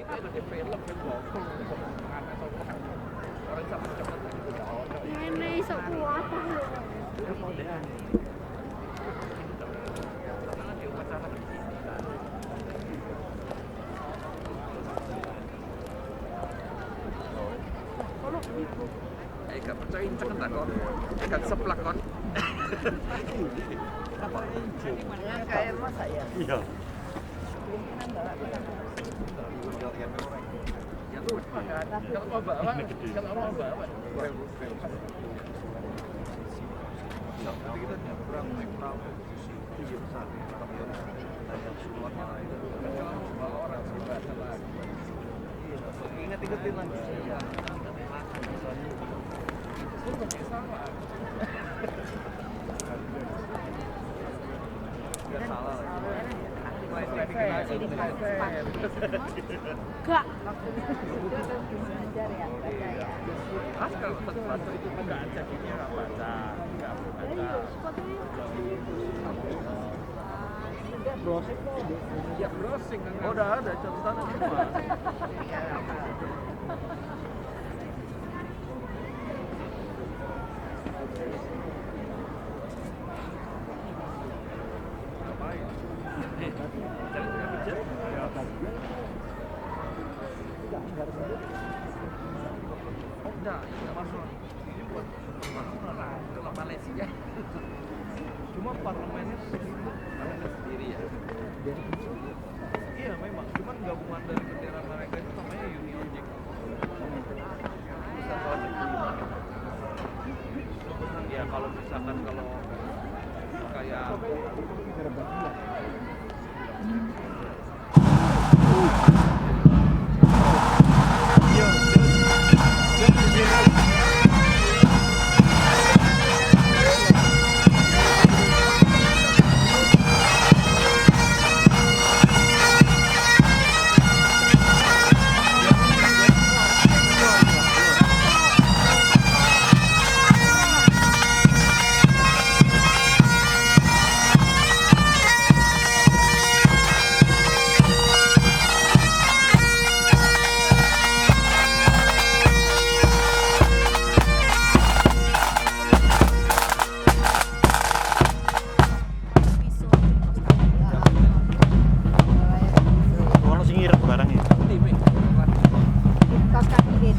itu ada film orang sama cepat gitu Ini iso kuat lho. Gak percaya ceket tak kon? Gak seplak kon? Kayak masa ya? Iya. Kalau mau bawa, ingat-ingatin lagi. Gak salah lagi. Gak. Belajar ya, baca ya. Kalau satu itu enggak jadinya enggak baca, enggak baca. Ya browsing kan. Oh, udah ada catatan semua. Enggak masuk. Ini buat orang Malaysia. Cuma parlemennya sendiri ya. Iya memang, cuman gabungan dari bendera mereka itu namanya Union Jack. Bisa luar negeri. Ya kalau misalkan kalau kayak Ono sing ngirit barangnya. Kau kaki deh.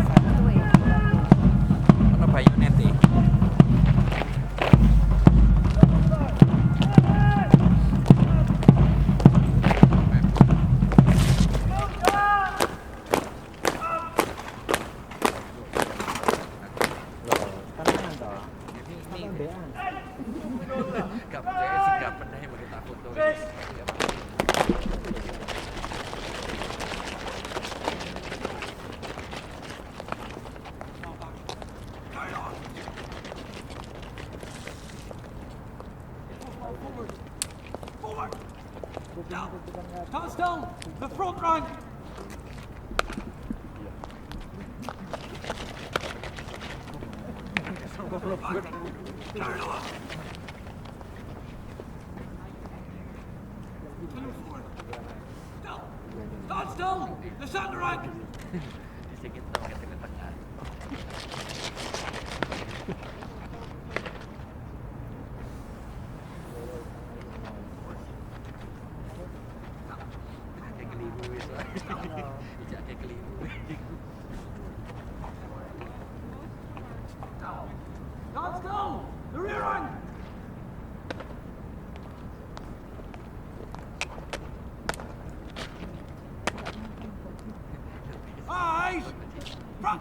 Satu ya. ono bayonete. Gak percaya sih, gak pernah yang begitu takut tuh. Stand still! The front rank! Stand still! The center rank! Sedikit dong ke tengah. Kayak keliru itu. Ijak kayak keliru. Stand still! The rear rank! Eyes! Front!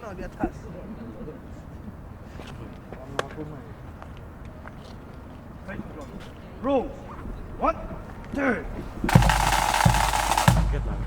No, di atas. Roll. 1, 2. Kaget lah.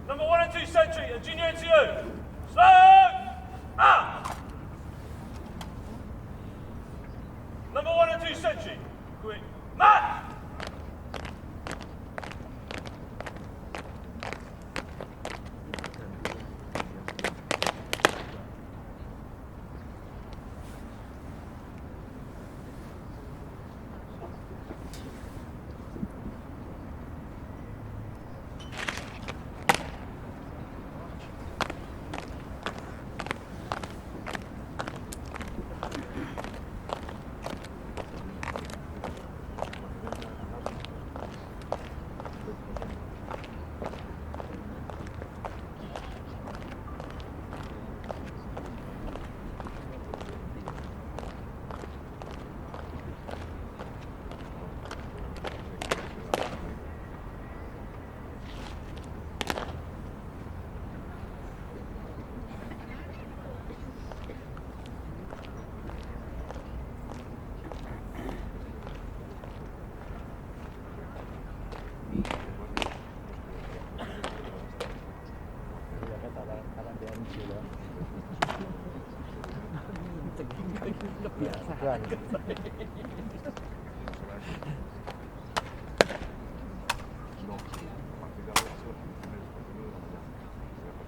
Number 1 and 2 Sentry, and Junior NCO. Slow! Ah! Number 1 and 2 Sentry, quick. March!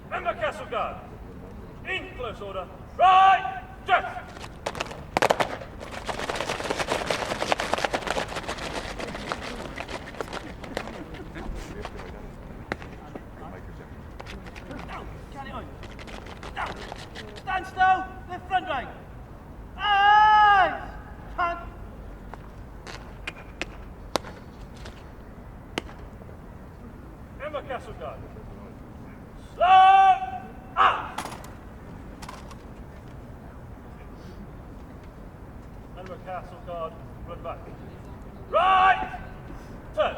Member Castle Guard, in close order, right, dress! Down, carry on. Down, stand still, left front right. Eyes, front. Member Castle Guard. Slow! Ah! Member Castle Guard, run back. Right! Turn.